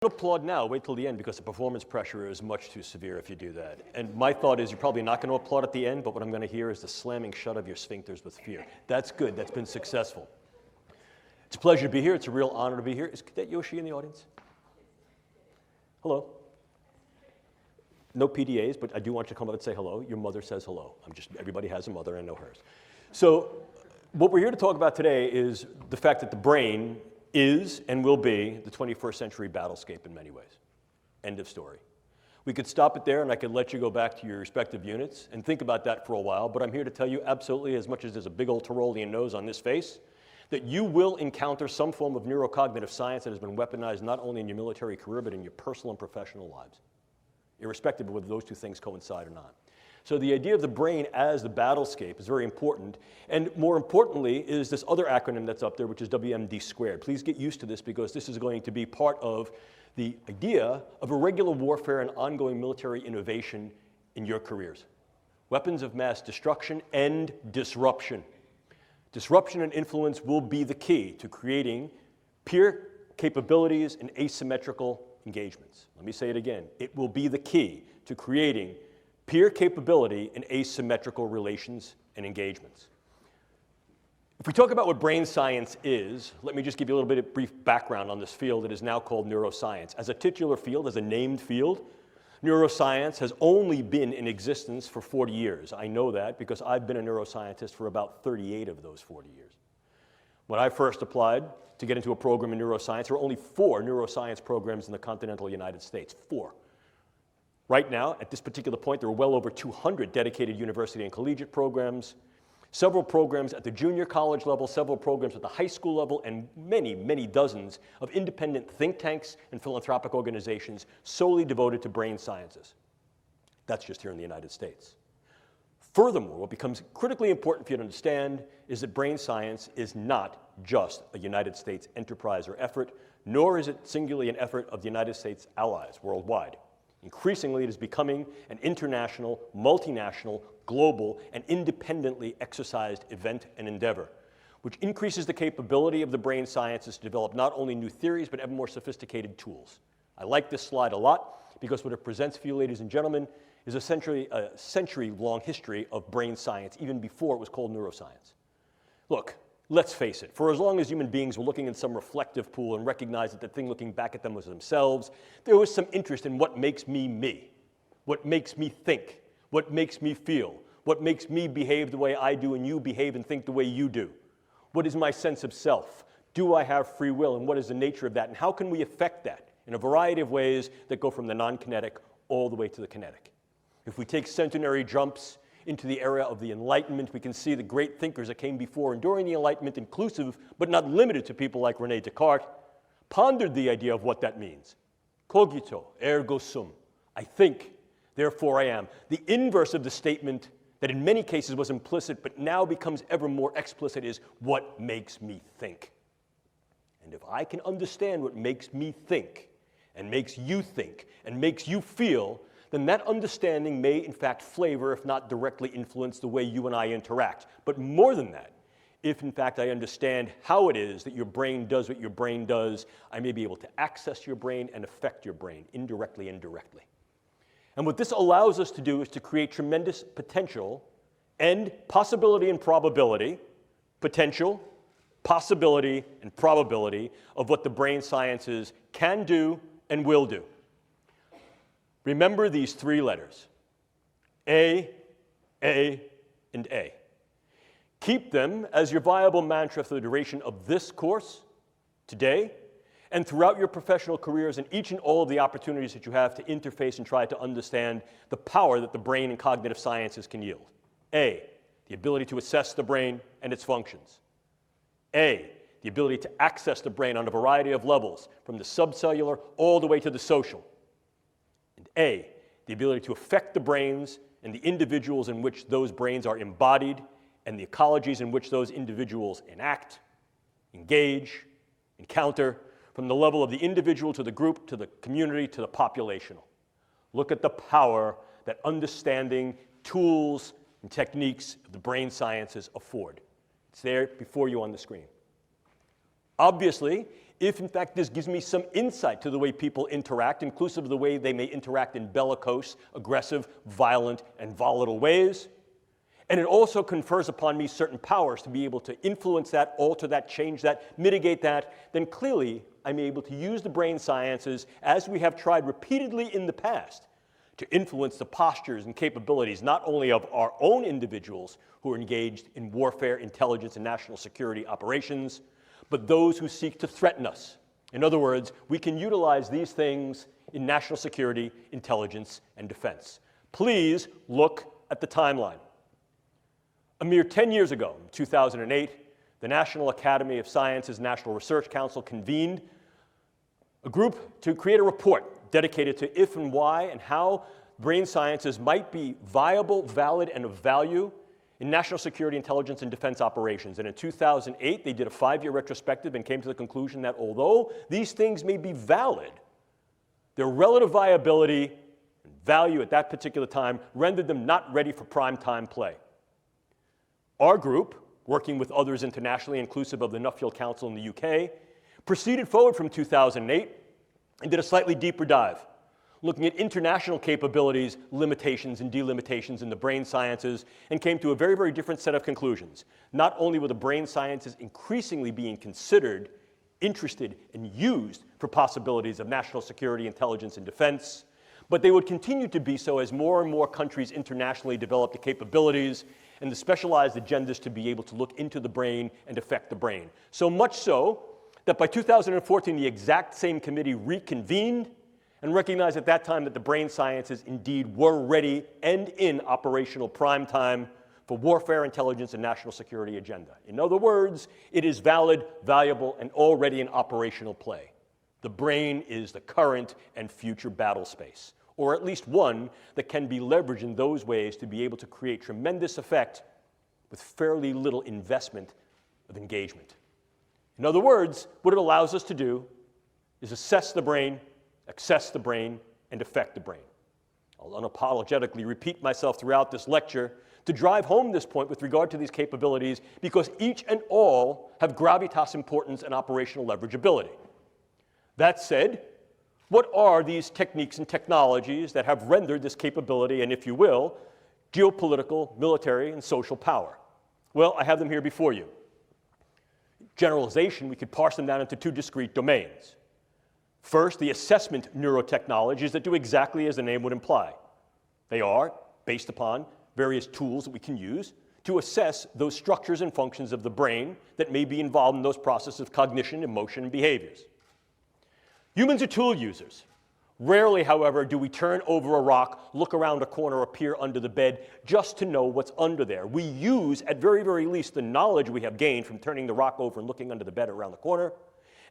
Applaud now, wait till the end, because the performance pressure is much too severe if you do that. And my thought is you're probably not going to applaud at the end, but what I'm going to hear is the slamming shut of your sphincters with fear. That's good. That's been successful. It's a pleasure to be here. It's a real honor to be here. Is that Yoshi in the audience? Hello. No PDAs, but I do want you to come up and say hello. Your mother says hello. Everybody has a mother, I know hers. So what we're here to talk about today is the fact that the brain is and will be the 21st century battlescape in many ways. End of story. We could stop it there and I could let you go back to your respective units and think about that for a while, but I'm here to tell you absolutely, as much as there's a big old Tyrolean nose on this face, that you will encounter some form of neurocognitive science that has been weaponized not only in your military career, but in your personal and professional lives, irrespective of whether those two things coincide or not. So the idea of the brain as the battlescape is very important. And more importantly is this other acronym that's up there, which is WMD squared. Please get used to this because this is going to be part of the idea of irregular warfare and ongoing military innovation in your careers. Weapons of mass destruction and disruption. Disruption and influence will be the key to creating peer capabilities and asymmetrical engagements. Let me say it again. It will be the key to creating peer capability and asymmetrical relations and engagements. If we talk about what brain science is, let me just give you a little bit of brief background on this field that is now called neuroscience. As a titular field, as a named field, neuroscience has only been in existence for 40 years. I know that because I've been a neuroscientist for about 38 of those 40 years. When I first applied to get into a program in neuroscience, there were only 4 neuroscience programs in the continental United States. 4. Right now, at this particular point, there are well over 200 dedicated university and collegiate programs, several programs at the junior college level, several programs at the high school level, and many, many dozens of independent think tanks and philanthropic organizations solely devoted to brain sciences. That's just here in the United States. Furthermore, what becomes critically important for you to understand is that brain science is not just a United States enterprise or effort, nor is it singularly an effort of the United States allies worldwide. Increasingly, it is becoming an international, multinational, global, and independently exercised event and endeavor, which increases the capability of the brain sciences to develop not only new theories, but ever more sophisticated tools. I like this slide a lot because what it presents for you, ladies and gentlemen, is essentially a century-long history of brain science, even before it was called neuroscience. Look, let's face it, for as long as human beings were looking in some reflective pool and recognized that the thing looking back at them was themselves, there was some interest in what makes me me, what makes me think, what makes me feel, what makes me behave the way I do and you behave and think the way you do. What is my sense of self? Do I have free will, and what is the nature of that? And how can we affect that in a variety of ways that go from the non-kinetic all the way to the kinetic? If we take centenary jumps into the era of the Enlightenment, we can see the great thinkers that came before and during the Enlightenment, inclusive but not limited to people like René Descartes, pondered the idea of what that means. Cogito, ergo sum. I think, therefore I am. The inverse of the statement that in many cases was implicit but now becomes ever more explicit is what makes me think. And if I can understand what makes me think and makes you think and makes you feel, then that understanding may in fact flavor, if not directly influence, the way you and I interact. But more than that, if in fact I understand how it is that your brain does what your brain does, I may be able to access your brain and affect your brain, indirectly and directly. And what this allows us to do is to create tremendous potential and possibility and probability, potential, possibility, and probability of what the brain sciences can do and will do. Remember these 3 letters, A, and A. Keep them as your viable mantra for the duration of this course, today, and throughout your professional careers and each and all of the opportunities that you have to interface and try to understand the power that the brain and cognitive sciences can yield. A, the ability to assess the brain and its functions. A, the ability to access the brain on a variety of levels, from the subcellular all the way to the social. And A, the ability to affect the brains and the individuals in which those brains are embodied and the ecologies in which those individuals enact, engage, encounter, from the level of the individual to the group, to the community, to the populational. Look at the power that understanding tools and techniques of the brain sciences afford. It's there before you on the screen. Obviously, if in fact this gives me some insight to the way people interact, inclusive of the way they may interact in bellicose, aggressive, violent, and volatile ways, and it also confers upon me certain powers to be able to influence that, alter that, change that, mitigate that, then clearly I'm able to use the brain sciences, as we have tried repeatedly in the past, to influence the postures and capabilities not only of our own individuals who are engaged in warfare, intelligence, and national security operations, but those who seek to threaten us. In other words, we can utilize these things in national security, intelligence, and defense. Please look at the timeline. A mere 10 years ago, in 2008, the National Academy of Sciences National Research Council convened a group to create a report dedicated to if and why and how brain sciences might be viable, valid, and of value in national security, intelligence, and defense operations. And in 2008, they did a 5-year retrospective and came to the conclusion that although these things may be valid, their relative viability and value at that particular time rendered them not ready for prime time play. Our group, working with others internationally, inclusive of the Nuffield Council in the UK, proceeded forward from 2008 and did a slightly deeper dive, looking at international capabilities, limitations, and delimitations in the brain sciences, and came to a very, very different set of conclusions. Not only were the brain sciences increasingly being considered, interested, and used for possibilities of national security, intelligence, and defense, but they would continue to be so as more and more countries internationally developed the capabilities and the specialized agendas to be able to look into the brain and affect the brain. So much so that by 2014, the exact same committee reconvened and recognized at that time that the brain sciences indeed were ready and in operational prime time for warfare, intelligence, and national security agenda. In other words, it is valid, valuable, and already in operational play. The brain is the current and future battle space, or at least one that can be leveraged in those ways to be able to create tremendous effect with fairly little investment of engagement. In other words, what it allows us to do is assess the brain, access the brain, and affect the brain. I'll unapologetically repeat myself throughout this lecture to drive home this point with regard to these capabilities, because each and all have gravitas importance and operational leverageability. That said, what are these techniques and technologies that have rendered this capability and, if you will, geopolitical, military, and social power? Well, I have them here before you. Generalization, we could parse them down into 2 discrete domains. First, the assessment neurotechnologies that do exactly as the name would imply. They are based upon various tools that we can use to assess those structures and functions of the brain that may be involved in those processes of cognition, emotion, and behaviors. Humans are tool users. Rarely, however, do we turn over a rock, look around a corner, or peer under the bed just to know what's under there. We use, at very, very least, the knowledge we have gained from turning the rock over and looking under the bed or around the corner.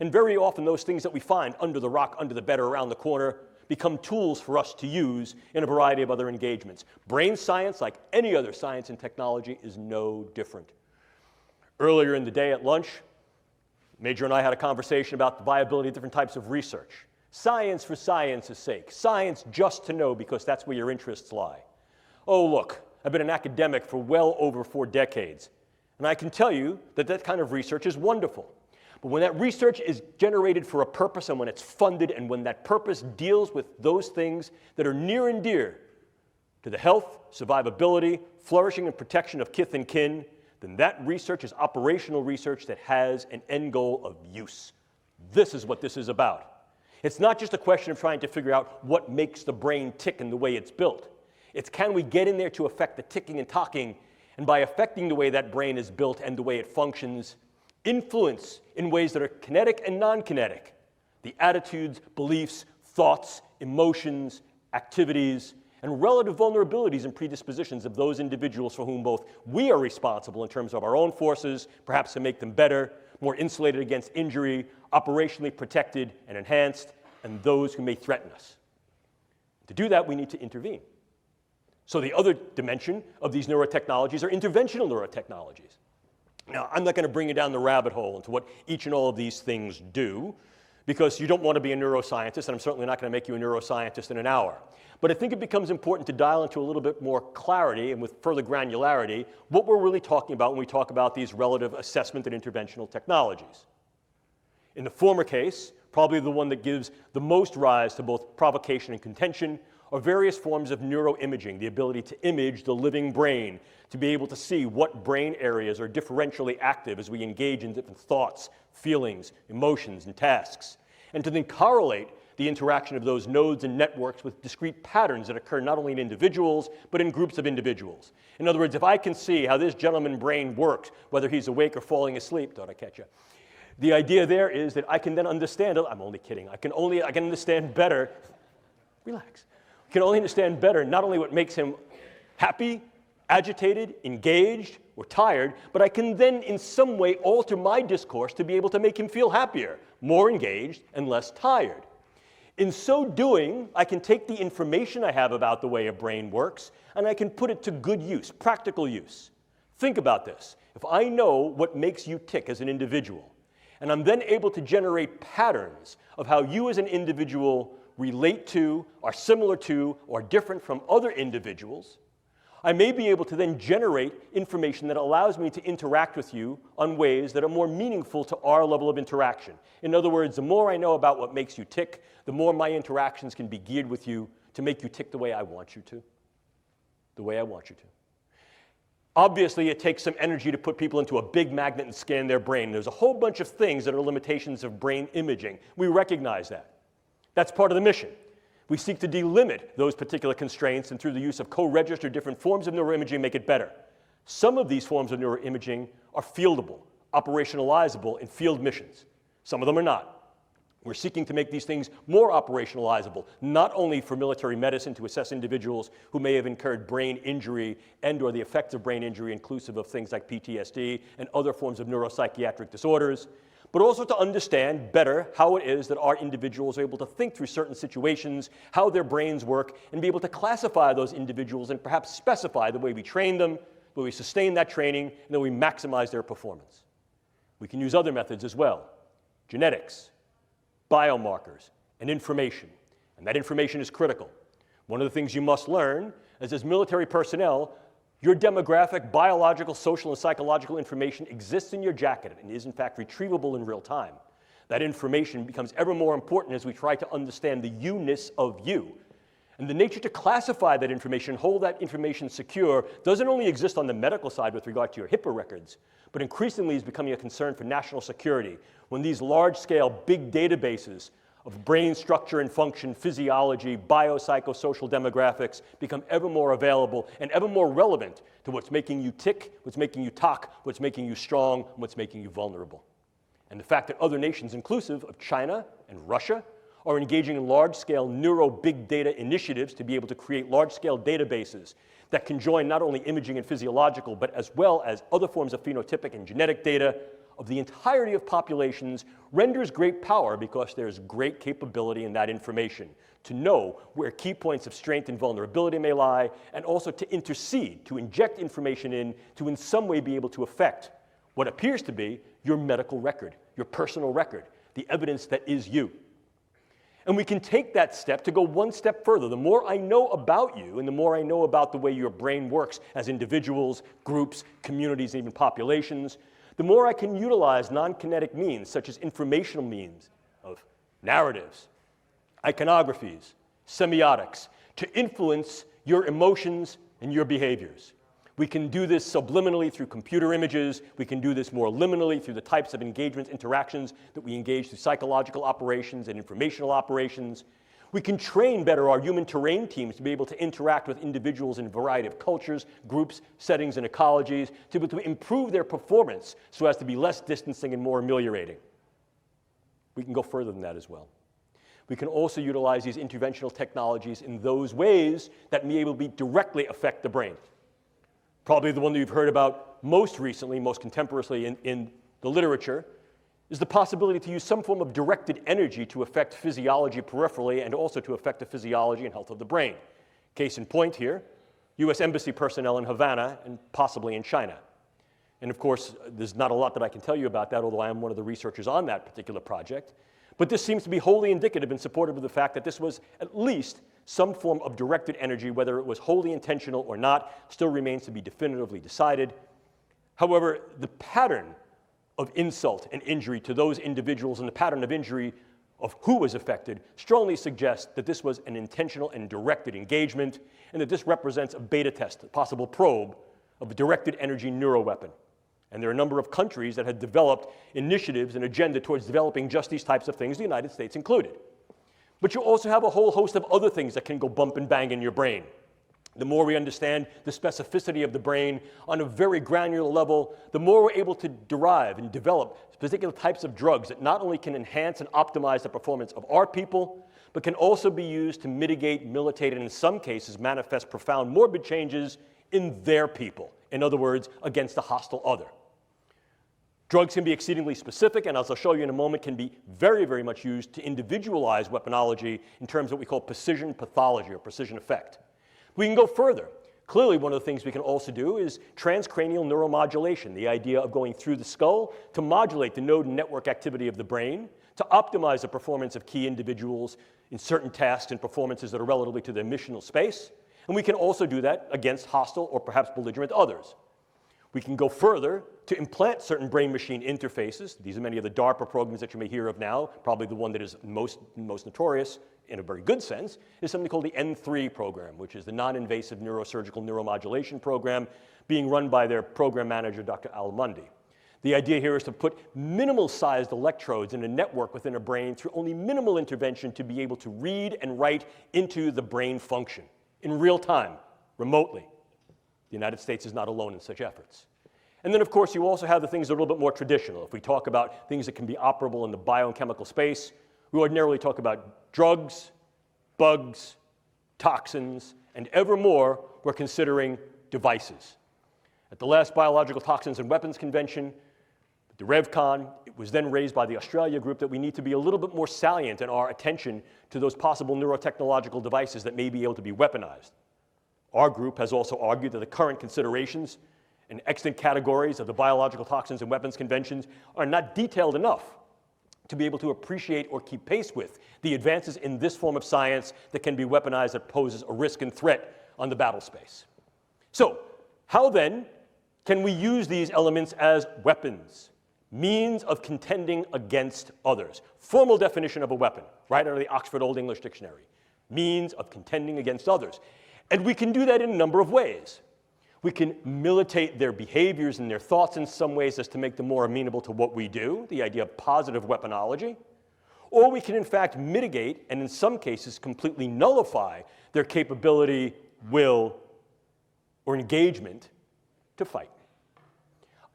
And very often, those things that we find under the rock, under the bed, or around the corner become tools for us to use in a variety of other engagements. Brain science, like any other science and technology, is no different. Earlier in the day at lunch, Major and I had a conversation about the viability of different types of research. Science for science's sake. Science just to know because that's where your interests lie. Oh, look, I've been an academic for well over 4 decades, and I can tell you that that kind of research is wonderful. But when that research is generated for a purpose and when it's funded and when that purpose deals with those things that are near and dear to the health, survivability, flourishing, and protection of kith and kin, then that research is operational research that has an end goal of use. This is what this is about. It's not just a question of trying to figure out what makes the brain tick and the way it's built. It's can we get in there to affect the ticking and talking, and by affecting the way that brain is built and the way it functions, influence in ways that are kinetic and non-kinetic, the attitudes, beliefs, thoughts, emotions, activities, and relative vulnerabilities and predispositions of those individuals for whom both we are responsible in terms of our own forces, perhaps to make them better, more insulated against injury, operationally protected and enhanced, and those who may threaten us. To do that, we need to intervene. So the other dimension of these neurotechnologies are interventional neurotechnologies. Now, I'm not going to bring you down the rabbit hole into what each and all of these things do, because you don't want to be a neuroscientist, and I'm certainly not going to make you a neuroscientist in an hour. But I think it becomes important to dial into a little bit more clarity and with further granularity what we're really talking about when we talk about these relative assessment and interventional technologies. In the former case, probably the one that gives the most rise to both provocation and contention, are various forms of neuroimaging, the ability to image the living brain, to be able to see what brain areas are differentially active as we engage in different thoughts, feelings, emotions, and tasks, and to then correlate the interaction of those nodes and networks with discrete patterns that occur not only in individuals, but in groups of individuals. In other words, if I can see how this gentleman's brain works, whether he's awake or falling asleep, thought I catch you. The idea there is that I can then understand, I'm only kidding, I can understand better, relax, I can only understand better not only what makes him happy, agitated, engaged, or tired, but I can then in some way alter my discourse to be able to make him feel happier, more engaged, and less tired. In so doing, I can take the information I have about the way a brain works, and I can put it to good use, practical use. Think about this. If I know what makes you tick as an individual, and I'm then able to generate patterns of how you as an individual relate to, are similar to, or different from other individuals, I may be able to then generate information that allows me to interact with you on ways that are more meaningful to our level of interaction. In other words, the more I know about what makes you tick, the more my interactions can be geared with you to make you tick the way I want you to. The way I want you to. Obviously, it takes some energy to put people into a big magnet and scan their brain. There's a whole bunch of things that are limitations of brain imaging. We recognize that. That's part of the mission. We seek to delimit those particular constraints and through the use of co-registered different forms of neuroimaging make it better. Some of these forms of neuroimaging are fieldable, operationalizable in field missions. Some of them are not. We're seeking to make these things more operationalizable, not only for military medicine to assess individuals who may have incurred brain injury and/or the effects of brain injury inclusive of things like PTSD and other forms of neuropsychiatric disorders, but also to understand better how it is that our individuals are able to think through certain situations, how their brains work, and be able to classify those individuals and perhaps specify the way we train them, the way we sustain that training, and then we maximize their performance. We can use other methods as well, genetics, biomarkers, and information. And that information is critical. One of the things you must learn is as military personnel, your demographic, biological, social, and psychological information exists in your jacket and is in fact retrievable in real time. That information becomes ever more important as we try to understand the you-ness of you. And the nature to classify that information, hold that information secure, doesn't only exist on the medical side with regard to your HIPAA records, but increasingly is becoming a concern for national security when these large-scale big databases of brain structure and function, physiology, biopsychosocial demographics become ever more available and ever more relevant to what's making you tick, what's making you talk, what's making you strong, what's making you vulnerable. And the fact that other nations, inclusive of China and Russia, are engaging in large-scale neuro-big data initiatives to be able to create large-scale databases that can join not only imaging and physiological, but as well as other forms of phenotypic and genetic data of the entirety of populations renders great power because there's great capability in that information to know where key points of strength and vulnerability may lie, and also to intercede, to inject information in some way be able to affect what appears to be your medical record, your personal record, the evidence that is you. And we can take that step to go one step further. The more I know about you and the more I know about the way your brain works as individuals, groups, communities, and even populations, the more I can utilize non-kinetic means such as informational means of narratives, iconographies, semiotics to influence your emotions and your behaviors. We can do this subliminally through computer images. We can do this more liminally through the types of engagements, interactions that we engage through psychological operations and informational operations. We can train better our human terrain teams to be able to interact with individuals in a variety of cultures, groups, settings, and ecologies to be able to improve their performance so as to be less distancing and more ameliorating. We can go further than that as well. We can also utilize these interventional technologies in those ways that may able to directly affect the brain. Probably the one that you've heard about most recently, most contemporaneously in the literature, is the possibility to use some form of directed energy to affect physiology peripherally and also to affect the physiology and health of the brain. Case in point here, U.S. Embassy personnel in Havana and possibly in China. And of course, there's not a lot that I can tell you about that, although I am one of the researchers on that particular project. But this seems to be wholly indicative and supportive of the fact that this was at least some form of directed energy, whether it was wholly intentional or not, still remains to be definitively decided. However, the pattern of insult and injury to those individuals and the pattern of injury of who was affected strongly suggests that this was an intentional and directed engagement, and that this represents a beta test, a possible probe of a directed energy neuroweapon. And there are a number of countries that had developed initiatives and agenda towards developing just these types of things, the United States included. But you also have a whole host of other things that can go bump and bang in your brain. The more we understand the specificity of the brain on a very granular level, the more we're able to derive and develop particular types of drugs that not only can enhance and optimize the performance of our people, but can also be used to mitigate, militate, and in some cases manifest profound morbid changes in their people. In other words, against a hostile other. Drugs can be exceedingly specific, and as I'll show you in a moment, can be very, very much used to individualize weaponology in terms of what we call precision pathology or precision effect. We can go further. Clearly, one of the things we can also do is transcranial neuromodulation, the idea of going through the skull to modulate the node and network activity of the brain, to optimize the performance of key individuals in certain tasks and performances that are relative to their missional space. And we can also do that against hostile or perhaps belligerent others. We can go further to implant certain brain-machine interfaces. These are many of the DARPA programs that you may hear of now. Probably the one that is most notorious, in a very good sense, is something called the N3 program, which is the non-invasive neurosurgical neuromodulation program being run by their program manager, Dr. Al Mundi. The idea here is to put minimal-sized electrodes in a network within a brain through only minimal intervention to be able to read and write into the brain function in real time, remotely. The United States is not alone in such efforts. And then, of course, you also have the things that are a little bit more traditional. If we talk about things that can be operable in the biochemical space, we ordinarily talk about drugs, bugs, toxins, and ever more, we're considering devices. At the last Biological Toxins and Weapons Convention, the RevCon, it was then raised by the Australia group that we need to be a little bit more salient in our attention to those possible neurotechnological devices that may be able to be weaponized. Our group has also argued that the current considerations and extant categories of the Biological Toxins and Weapons Conventions are not detailed enough to be able to appreciate or keep pace with the advances in this form of science that can be weaponized that poses a risk and threat on the battle space. So, how then can we use these elements as weapons? Means of contending against others. Formal definition of a weapon, right out of the Oxford Old English Dictionary. Means of contending against others. And we can do that in a number of ways. We can militate their behaviors and their thoughts in some ways as to make them more amenable to what we do, the idea of positive weaponology. Or we can, in fact, mitigate and in some cases completely nullify their capability, will, or engagement to fight.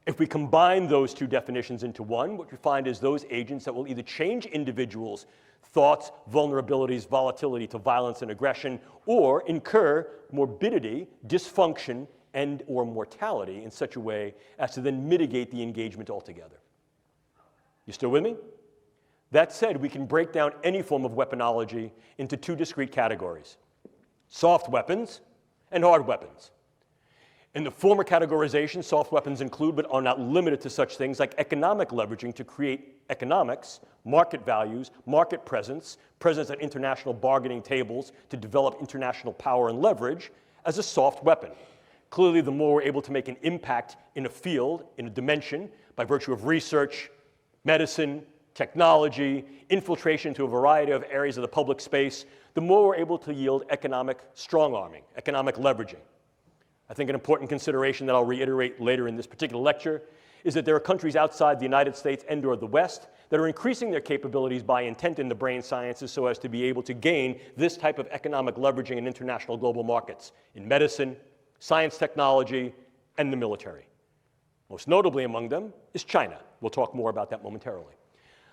If we combine those two definitions into one, what we find is those agents that will either change individuals' thoughts, vulnerabilities, volatility to violence and aggression, or incur morbidity, dysfunction, and or mortality in such a way as to then mitigate the engagement altogether. You still with me? That said, we can break down any form of weaponology into two discrete categories: soft weapons and hard weapons. In the former categorization, soft weapons include but are not limited to such things like economic leveraging to create economics, market values, market presence at international bargaining tables to develop international power and leverage as a soft weapon. Clearly, the more we're able to make an impact in a field, in a dimension, by virtue of research, medicine, technology, infiltration to a variety of areas of the public space, the more we're able to yield economic strong-arming, economic leveraging. I think an important consideration that I'll reiterate later in this particular lecture is that there are countries outside the United States and or the West that are increasing their capabilities by intent in the brain sciences so as to be able to gain this type of economic leveraging in international global markets, in medicine, science technology, and the military. Most notably among them is China. We'll talk more about that momentarily.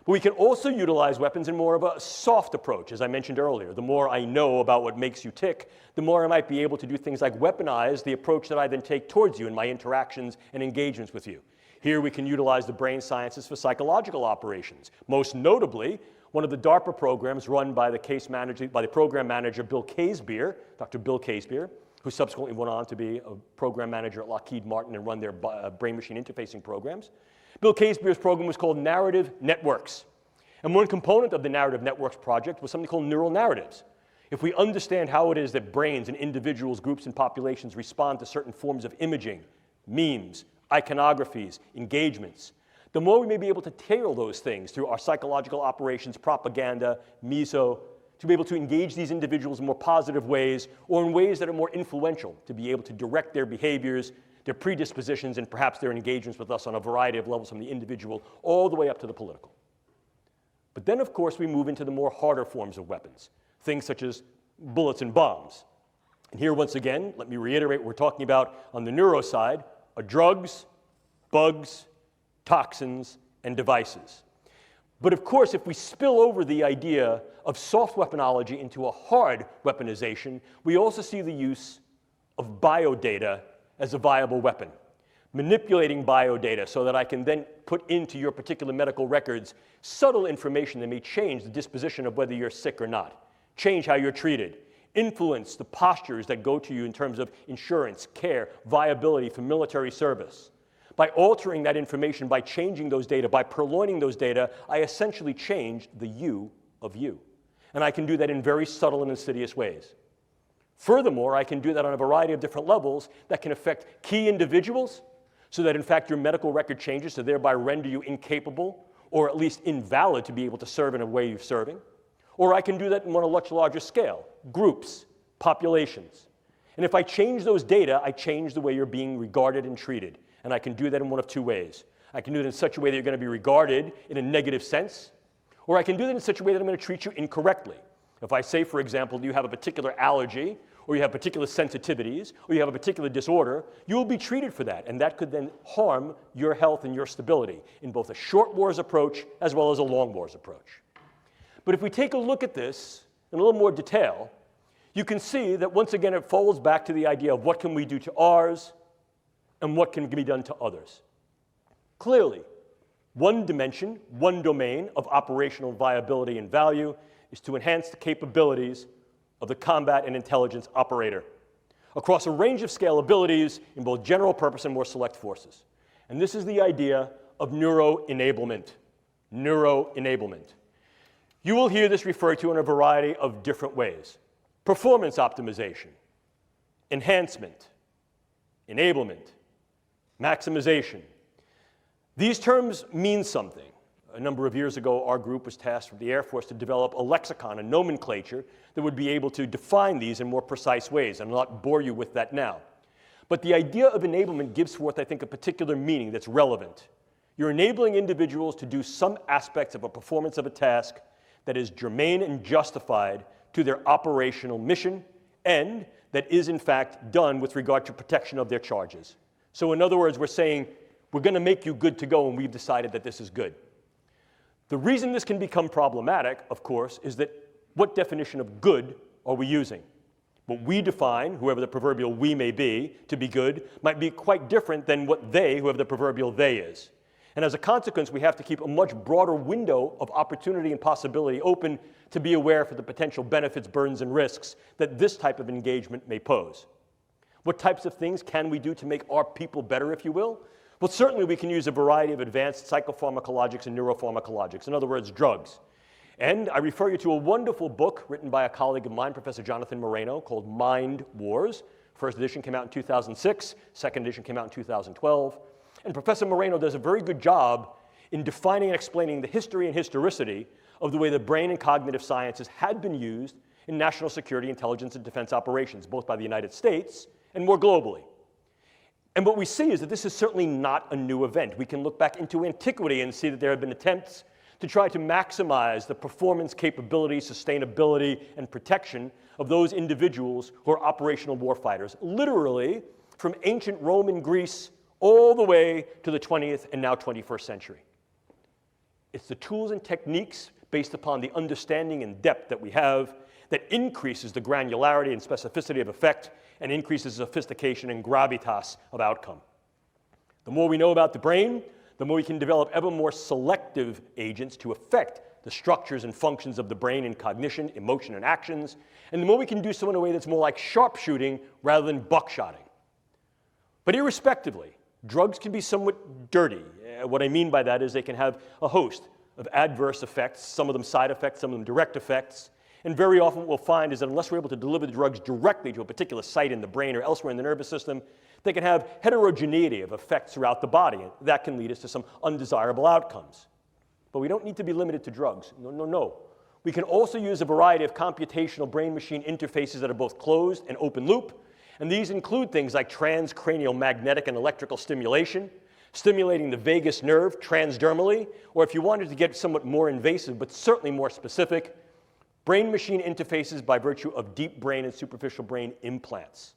But we can also utilize weapons in more of a soft approach, as I mentioned earlier. The more I know about what makes you tick, the more I might be able to do things like weaponize the approach that I then take towards you in my interactions and engagements with you. Here we can utilize the brain sciences for psychological operations. Most notably, one of the DARPA programs run by the program manager Bill Casebeer, Dr. Bill Casebeer, who subsequently went on to be a program manager at Lockheed Martin and run their brain-machine interfacing programs. Bill Casebeer's program was called Narrative Networks. And one component of the Narrative Networks project was something called neural narratives. If we understand how it is that brains and individuals, groups, and populations respond to certain forms of imaging, memes, iconographies, engagements, the more we may be able to tailor those things through our psychological operations, propaganda, meso, to be able to engage these individuals in more positive ways or in ways that are more influential, to be able to direct their behaviors, their predispositions, and perhaps their engagements with us on a variety of levels, from the individual all the way up to the political. But then, of course, we move into the more harder forms of weapons, things such as bullets and bombs. And here, once again, let me reiterate what we're talking about on the neuro side are drugs, bugs, toxins, and devices. But of course, if we spill over the idea of soft weaponology into a hard weaponization, we also see the use of biodata as a viable weapon. Manipulating biodata so that I can then put into your particular medical records subtle information that may change the disposition of whether you're sick or not, change how you're treated, influence the postures that go to you in terms of insurance, care, viability for military service. By altering that information, by changing those data, by purloining those data, I essentially changed the you of you. And I can do that in very subtle and insidious ways. Furthermore, I can do that on a variety of different levels that can affect key individuals so that, in fact, your medical record changes to thereby render you incapable or at least invalid to be able to serve in a way you're serving. Or I can do that on a much larger scale, groups, populations. And if I change those data, I change the way you're being regarded and treated. And I can do that in one of two ways. I can do it in such a way that you're going to be regarded in a negative sense, or I can do that in such a way that I'm going to treat you incorrectly. If I say, for example, you have a particular allergy, or you have particular sensitivities, or you have a particular disorder, you will be treated for that, and that could then harm your health and your stability in both a short wars approach as well as a long wars approach. But if we take a look at this in a little more detail, you can see that once again it folds back to the idea of what can we do to ours and what can be done to others. Clearly, one dimension, one domain of operational viability and value is to enhance the capabilities of the combat and intelligence operator across a range of scalabilities in both general purpose and more select forces. And this is the idea of Neuro Enablement. Neuro Enablement. You will hear this referred to in a variety of different ways. Performance optimization, enhancement, enablement, maximization. These terms mean something. A number of years ago, our group was tasked with the Air Force to develop a lexicon, a nomenclature that would be able to define these in more precise ways. I'll not bore you with that now. But the idea of enablement gives forth, I think, a particular meaning that's relevant. You're enabling individuals to do some aspects of a performance of a task that is germane and justified to their operational mission and that is, in fact, done with regard to protection of their charges. So in other words, we're saying, we're going to make you good to go, and we've decided that this is good. The reason this can become problematic, of course, is that what definition of good are we using? What we define, whoever the proverbial we may be, to be good, might be quite different than what they, whoever the proverbial they is. And as a consequence, we have to keep a much broader window of opportunity and possibility open to be aware for the potential benefits, burdens, and risks that this type of engagement may pose. What types of things can we do to make our people better, if you will? Well, certainly we can use a variety of advanced psychopharmacologics and neuropharmacologics, in other words, drugs. And I refer you to a wonderful book written by a colleague of mine, Professor Jonathan Moreno, called Mind Wars. First edition came out in 2006, second edition came out in 2012. And Professor Moreno does a very good job in defining and explaining the history and historicity of the way the brain and cognitive sciences had been used in national security, intelligence, and defense operations, both by the United States and more globally. And what we see is that this is certainly not a new event. We can look back into antiquity and see that there have been attempts to try to maximize the performance, capability, sustainability, and protection of those individuals who are operational warfighters, literally from ancient Rome and Greece all the way to the 20th and now 21st century. It's the tools and techniques based upon the understanding and depth that we have that increases the granularity and specificity of effect and increases sophistication and gravitas of outcome. The more we know about the brain, the more we can develop ever more selective agents to affect the structures and functions of the brain in cognition, emotion, and actions, and the more we can do so in a way that's more like sharpshooting rather than buckshotting. But irrespectively, drugs can be somewhat dirty. What I mean by that is they can have a host of adverse effects, some of them side effects, some of them direct effects, And very often what we'll find is that unless we're able to deliver the drugs directly to a particular site in the brain or elsewhere in the nervous system, they can have heterogeneity of effects throughout the body. And that can lead us to some undesirable outcomes. But we don't need to be limited to drugs. No, no, no. We can also use a variety of computational brain-machine interfaces that are both closed and open loop. And these include things like transcranial magnetic and electrical stimulation, stimulating the vagus nerve transdermally, or if you wanted to get somewhat more invasive but certainly more specific, brain-machine interfaces by virtue of deep brain and superficial brain implants.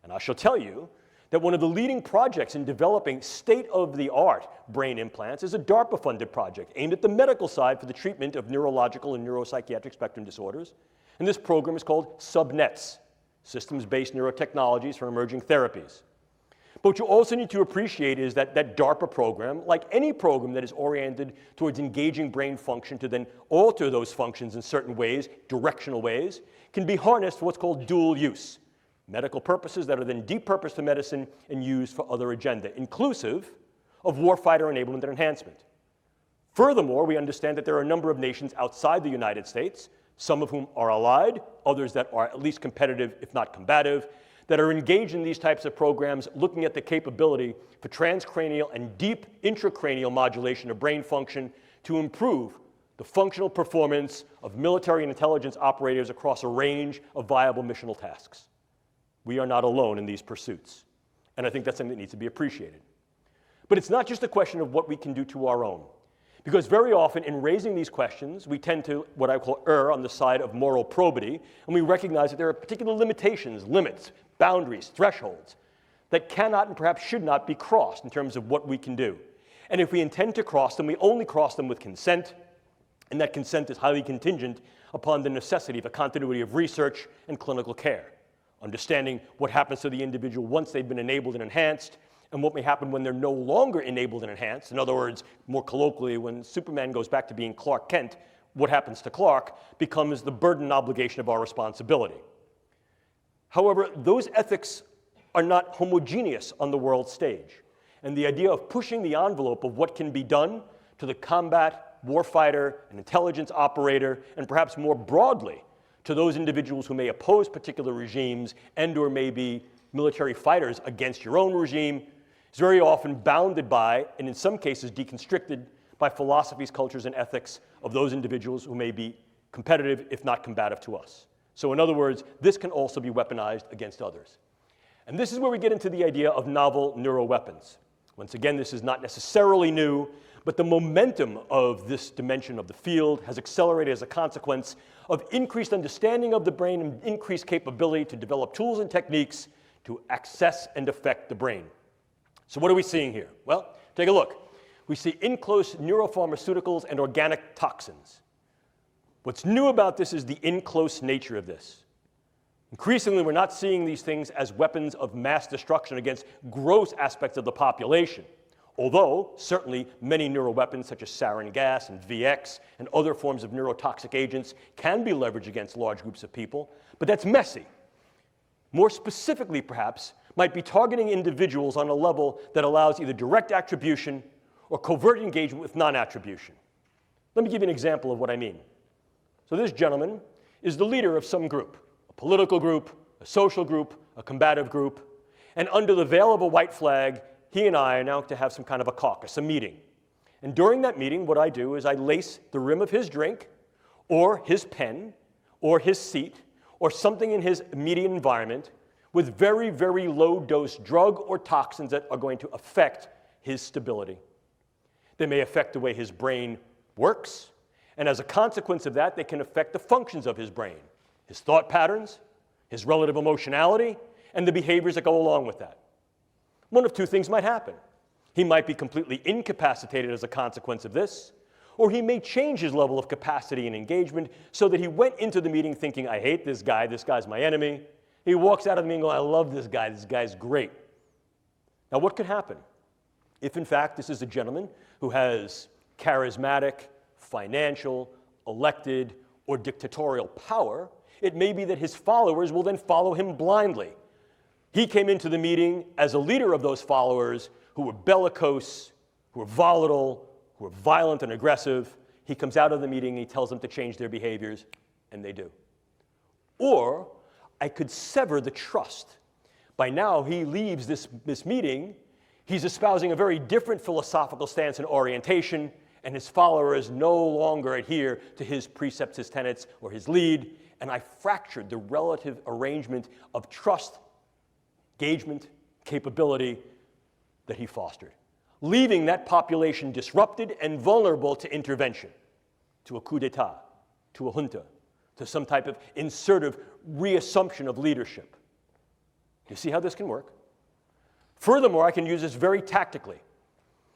And I shall tell you that one of the leading projects in developing state-of-the-art brain implants is a DARPA-funded project aimed at the medical side for the treatment of neurological and neuropsychiatric spectrum disorders. And this program is called SubNets, Systems-Based Neurotechnologies for Emerging Therapies. But what you also need to appreciate is that that DARPA program, like any program that is oriented towards engaging brain function to then alter those functions in certain ways, directional ways, can be harnessed for what's called dual use. Medical purposes that are then depurposed to medicine and used for other agenda, inclusive of warfighter enablement and enhancement. Furthermore, we understand that there are a number of nations outside the United States, some of whom are allied, others that are at least competitive, if not combative, that are engaged in these types of programs looking at the capability for transcranial and deep intracranial modulation of brain function to improve the functional performance of military and intelligence operators across a range of viable missional tasks. We are not alone in these pursuits. And I think that's something that needs to be appreciated. But it's not just a question of what we can do to our own. Because very often in raising these questions, we tend to, what I call, err on the side of moral probity, and we recognize that there are particular limitations, limits, boundaries, thresholds that cannot and perhaps should not be crossed in terms of what we can do. And if we intend to cross them, we only cross them with consent, and that consent is highly contingent upon the necessity of a continuity of research and clinical care. Understanding what happens to the individual once they've been enabled and enhanced, and what may happen when they're no longer enabled and enhanced. In other words, more colloquially, when Superman goes back to being Clark Kent, what happens to Clark becomes the burden and obligation of our responsibility. However, those ethics are not homogeneous on the world stage. And the idea of pushing the envelope of what can be done to the combat, warfighter, and intelligence operator, and perhaps more broadly, to those individuals who may oppose particular regimes and or may be military fighters against your own regime, is very often bounded by, and in some cases deconstricted by philosophies, cultures, and ethics of those individuals who may be competitive, if not combative to us. So in other words, this can also be weaponized against others. And this is where we get into the idea of novel neuroweapons. Once again, this is not necessarily new, but the momentum of this dimension of the field has accelerated as a consequence of increased understanding of the brain and increased capability to develop tools and techniques to access and affect the brain. So what are we seeing here? Well, take a look. We see in-close neuropharmaceuticals and organic toxins. What's new about this is the in-close nature of this. Increasingly, we're not seeing these things as weapons of mass destruction against gross aspects of the population. Although, certainly, many neuroweapons such as sarin gas and VX and other forms of neurotoxic agents can be leveraged against large groups of people, but that's messy. More specifically, perhaps, might be targeting individuals on a level that allows either direct attribution or covert engagement with non-attribution. Let me give you an example of what I mean. So this gentleman is the leader of some group, a political group, a social group, a combative group, and under the veil of a white flag, he and I are now to have some kind of a caucus, a meeting. And during that meeting, what I do is I lace the rim of his drink, or his pen, or his seat, or something in his immediate environment with very, very low-dose drug or toxins that are going to affect his stability. They may affect the way his brain works, and as a consequence of that, they can affect the functions of his brain, his thought patterns, his relative emotionality, and the behaviors that go along with that. One of two things might happen. He might be completely incapacitated as a consequence of this, or he may change his level of capacity and engagement so that he went into the meeting thinking, I hate this guy's my enemy. He walks out of the meeting going, I love this guy's great. Now what could happen? If in fact this is a gentleman who has charismatic, financial, elected, or dictatorial power, it may be that his followers will then follow him blindly. He came into the meeting as a leader of those followers who were bellicose, who were volatile, who were violent and aggressive. He comes out of the meeting and he tells them to change their behaviors, and they do. Or I could sever the trust. By now, he leaves this meeting, he's espousing a very different philosophical stance and orientation, and his followers no longer adhere to his precepts, his tenets, or his lead, and I fractured the relative arrangement of trust, engagement, capability that he fostered, leaving that population disrupted and vulnerable to intervention, to a coup d'etat, to a junta, to some type of insertive reassumption of leadership. You see how this can work? Furthermore, I can use this very tactically.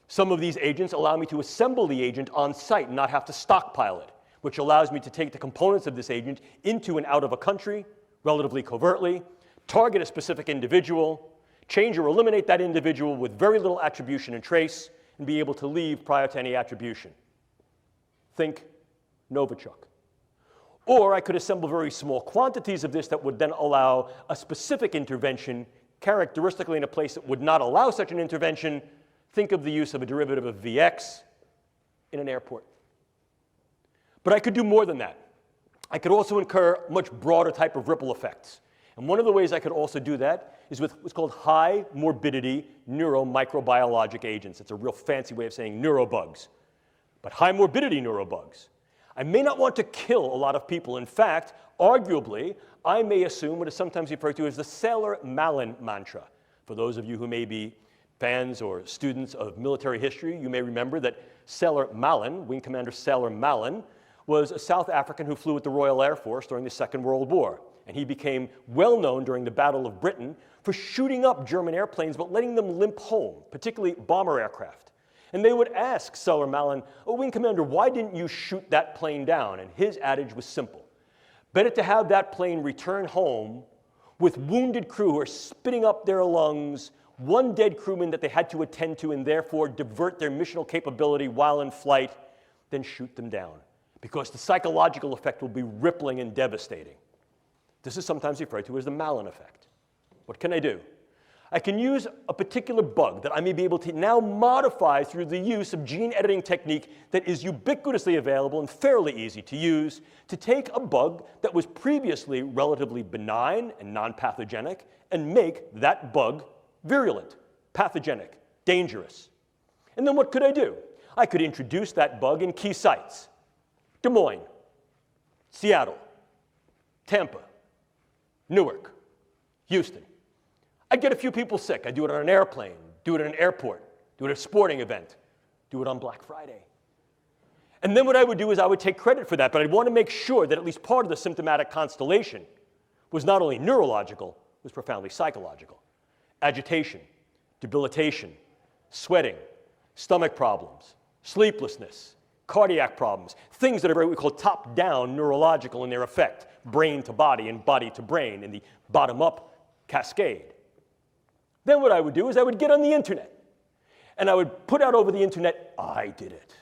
Some of these agents allow me to assemble the agent on site and not have to stockpile it, which allows me to take the components of this agent into and out of a country relatively covertly, target a specific individual, change or eliminate that individual with very little attribution and trace, and be able to leave prior to any attribution. Think Novichok. Or I could assemble very small quantities of this that would then allow a specific intervention, characteristically in a place that would not allow such an intervention. Think of the use of a derivative of Vx in an airport. But I could do more than that. I could also incur much broader type of ripple effects. And one of the ways I could also do that is with what's called high morbidity neuromicrobiologic agents. It's a real fancy way of saying neurobugs. But high morbidity neurobugs. I may not want to kill a lot of people. In fact, arguably, I may assume what is sometimes referred to as the Sailor-Malin mantra. For those of you who may be fans or students of military history, you may remember that Sailor-Malin, Wing Commander Sailor-Malin, was a South African who flew with the Royal Air Force during the Second World War. And he became well known during the Battle of Britain for shooting up German airplanes but letting them limp home, particularly bomber aircraft. And they would ask Sailor-Malin, "Oh, Wing Commander, why didn't you shoot that plane down?" And his adage was simple. Better to have that plane return home with wounded crew who are spitting up their lungs, one dead crewman that they had to attend to and therefore divert their missional capability while in flight, than shoot them down. Because the psychological effect will be rippling and devastating. This is sometimes referred to as the Malin effect. What can I do? I can use a particular bug that I may be able to now modify through the use of gene editing technique that is ubiquitously available and fairly easy to use to take a bug that was previously relatively benign and non-pathogenic and make that bug virulent, pathogenic, dangerous. And then what could I do? I could introduce that bug in key sites. Des Moines, Seattle, Tampa, Newark, Houston. I'd get a few people sick. I'd do it on an airplane, do it at an airport, do it at a sporting event, do it on Black Friday. And then what I would do is I would take credit for that, but I'd want to make sure that at least part of the symptomatic constellation was not only neurological, it was profoundly psychological. Agitation, debilitation, sweating, stomach problems, sleeplessness, cardiac problems, things that are what we call top-down neurological in their effect, brain to body and body to brain in the bottom-up cascade. Then what I would do is I would get on the internet, and I would put out over the internet, "I did it.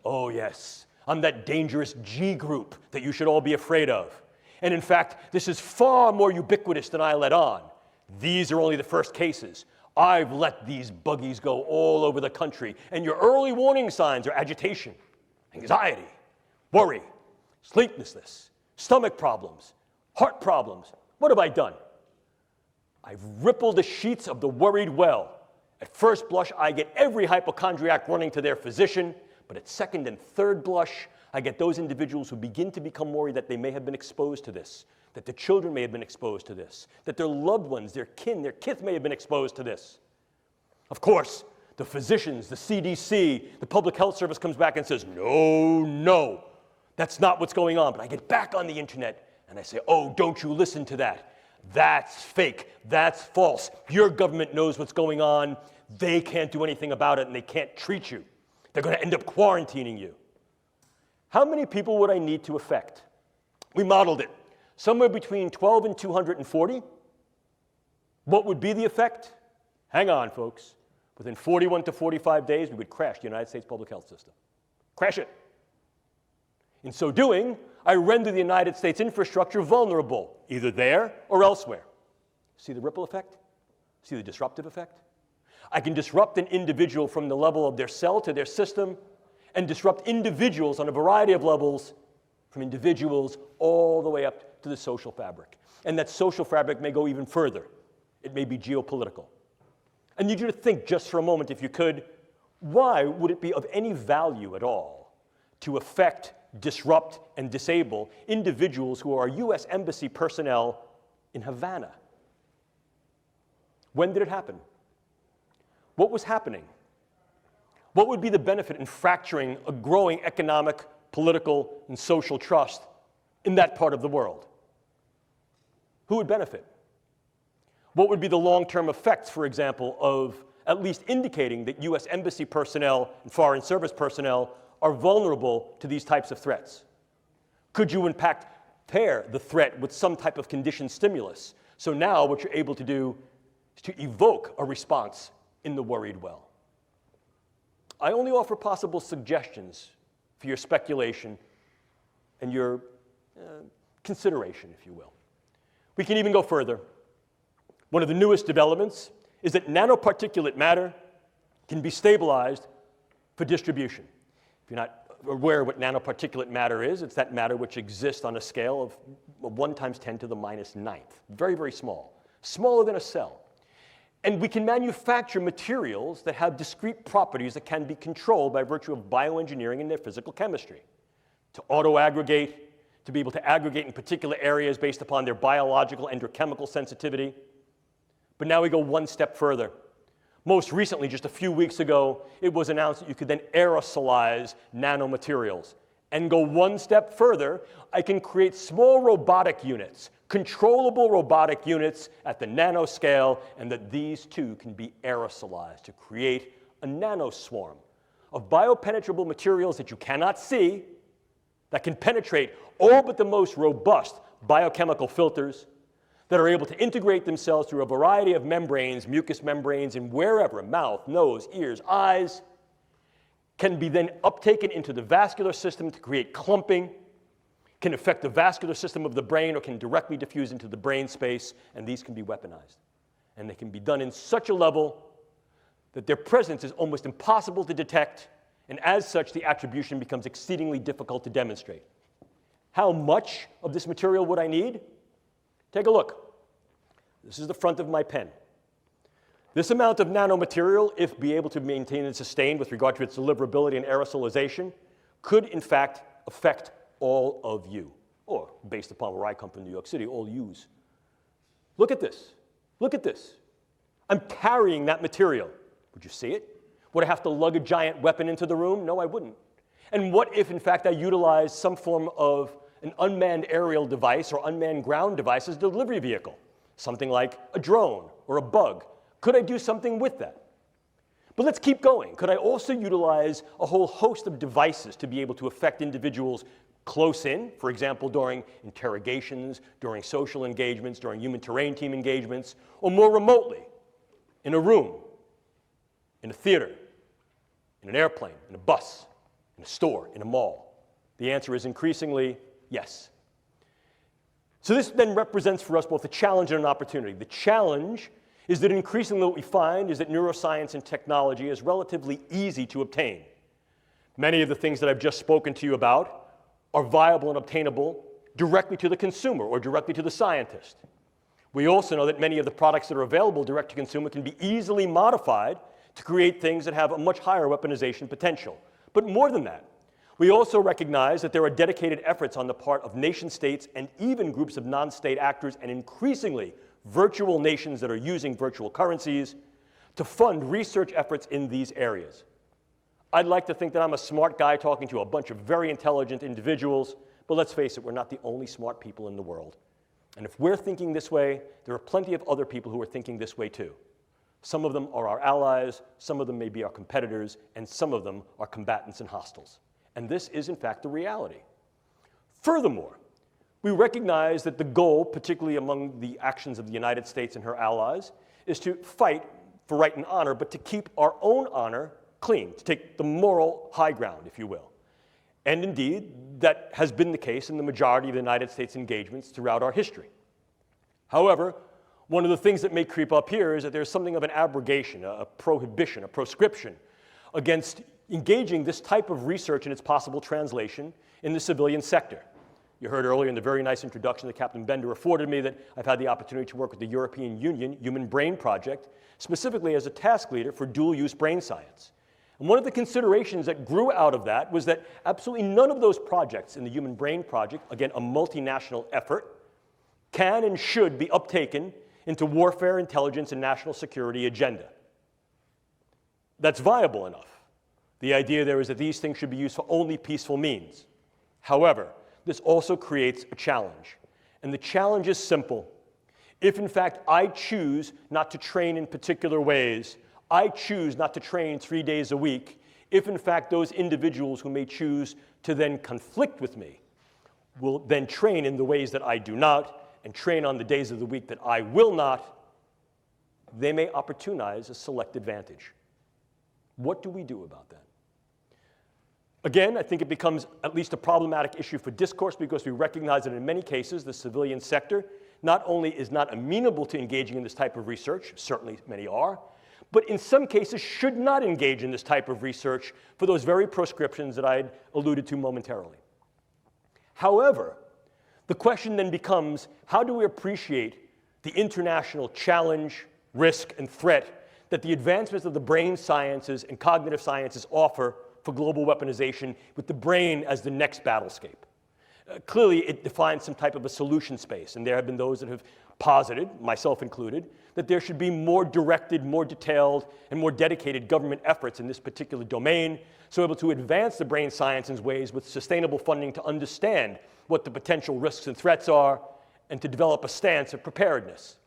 Oh yes, I'm that dangerous G group that you should all be afraid of. And in fact, this is far more ubiquitous than I let on. These are only the first cases. I've let these buggies go all over the country, and your early warning signs are agitation, anxiety, worry, sleeplessness, stomach problems, heart problems. What have I done? I've rippled the sheets of the worried well. At first blush, I get every hypochondriac running to their physician, but at second and third blush, I get those individuals who begin to become worried that they may have been exposed to this, that their children may have been exposed to this, that their loved ones, their kin, their kith may have been exposed to this. Of course, the physicians, the CDC, the Public Health Service comes back and says, no, that's not what's going on. But I get back on the internet and I say, oh, don't you listen to that. That's fake. That's false. Your government knows what's going on. They can't do anything about it and they can't treat you. They're going to end up quarantining you. How many people would I need to affect? We modeled it. Somewhere between 12 and 240. What would be the effect? Hang on, folks. Within 41 to 45 days, we would crash the United States public health system. Crash it. In so doing, I render the United States infrastructure vulnerable, either there or elsewhere. See the ripple effect? See the disruptive effect? I can disrupt an individual from the level of their cell to their system, and disrupt individuals on a variety of levels, from individuals all the way up to the social fabric. And that social fabric may go even further. It may be geopolitical. I need you to think just for a moment, if you could, why would it be of any value at all to affect, disrupt, and disable individuals who are U.S. Embassy personnel in Havana? When did it happen? What was happening? What would be the benefit in fracturing a growing economic, political, and social trust in that part of the world? Who would benefit? What would be the long-term effects, for example, of at least indicating that U.S. Embassy personnel and Foreign Service personnel are vulnerable to these types of threats? Could you, in fact, pair the threat with some type of conditioned stimulus? So now what you're able to do is to evoke a response in the worried well. I only offer possible suggestions for your speculation and your consideration, if you will. We can even go further. One of the newest developments is that nanoparticulate matter can be stabilized for distribution. If you're not aware what nanoparticulate matter is, it's that matter which exists on a scale of 1 × 10⁹. Very, very small. Smaller than a cell. And we can manufacture materials that have discrete properties that can be controlled by virtue of bioengineering and their physical chemistry. To auto-aggregate, to be able to aggregate in particular areas based upon their biological and or chemical sensitivity. But now we go one step further. Most recently, just a few weeks ago, it was announced that you could then aerosolize nanomaterials. And go one step further, I can create small robotic units, controllable robotic units at the nanoscale, and that these too can be aerosolized to create a nanoswarm of biopenetrable materials that you cannot see, that can penetrate all but the most robust biochemical filters, that are able to integrate themselves through a variety of membranes, mucous membranes, and wherever, mouth, nose, ears, eyes, can be then uptaken into the vascular system to create clumping, can affect the vascular system of the brain, or can directly diffuse into the brain space, and these can be weaponized. And they can be done in such a level that their presence is almost impossible to detect, and as such, the attribution becomes exceedingly difficult to demonstrate. How much of this material would I need? Take a look. This is the front of my pen. This amount of nanomaterial, if be able to maintain and sustain with regard to its deliverability and aerosolization, could in fact affect all of you, or based upon where I come from, New York City, all yous. Look at this. Look at this. I'm carrying that material. Would you see it? Would I have to lug a giant weapon into the room? No, I wouldn't. And what if, in fact, I utilized some form of an unmanned aerial device or unmanned ground device as a delivery vehicle? Something like a drone or a bug. Could I do something with that? But let's keep going. Could I also utilize a whole host of devices to be able to affect individuals close in, for example, during interrogations, during social engagements, during human terrain team engagements, or more remotely, in a room, in a theater, in an airplane, in a bus, in a store, in a mall? The answer is increasingly yes. So this then represents for us both a challenge and an opportunity. The challenge is that increasingly what we find is that neuroscience and technology is relatively easy to obtain. Many of the things that I've just spoken to you about are viable and obtainable directly to the consumer or directly to the scientist. We also know that many of the products that are available direct to consumer can be easily modified to create things that have a much higher weaponization potential. But more than that, we also recognize that there are dedicated efforts on the part of nation states and even groups of non-state actors, and increasingly virtual nations that are using virtual currencies to fund research efforts in these areas. I'd like to think that I'm a smart guy talking to a bunch of very intelligent individuals, but let's face it, we're not the only smart people in the world. And if we're thinking this way, there are plenty of other people who are thinking this way too. Some of them are our allies, some of them may be our competitors, and some of them are combatants and hostiles. And this is, in fact, the reality. Furthermore, we recognize that the goal, particularly among the actions of the United States and her allies, is to fight for right and honor, but to keep our own honor clean, to take the moral high ground, if you will. And indeed, that has been the case in the majority of the United States engagements throughout our history. However, one of the things that may creep up here is that there's something of an abrogation, a prohibition, a proscription against engaging this type of research and its possible translation in the civilian sector. You heard earlier in the very nice introduction that Captain Bender afforded me that I've had the opportunity to work with the European Union Human Brain Project, specifically as a task leader for dual-use brain science. And one of the considerations that grew out of that was that absolutely none of those projects in the Human Brain Project, again, a multinational effort, can and should be uptaken into warfare, intelligence, and national security agenda. That's viable enough. The idea there is that these things should be used for only peaceful means. However, this also creates a challenge. And the challenge is simple. If, in fact, I choose not to train in particular ways, I choose not to train 3 days a week, if, in fact, those individuals who may choose to then conflict with me will then train in the ways that I do not and train on the days of the week that I will not, they may opportunize a select advantage. What do we do about that? Again, I think it becomes at least a problematic issue for discourse because we recognize that in many cases the civilian sector not only is not amenable to engaging in this type of research, certainly many are, but in some cases should not engage in this type of research for those very proscriptions that I alluded to momentarily. However, the question then becomes, how do we appreciate the international challenge, risk, and threat that the advancements of the brain sciences and cognitive sciences offer for global weaponization with the brain as the next battlescape? Clearly, it defines some type of a solution space, and there have been those that have posited, myself included, that there should be more directed, more detailed, and more dedicated government efforts in this particular domain, so able to advance the brain science in ways with sustainable funding to understand what the potential risks and threats are, and to develop a stance of preparedness.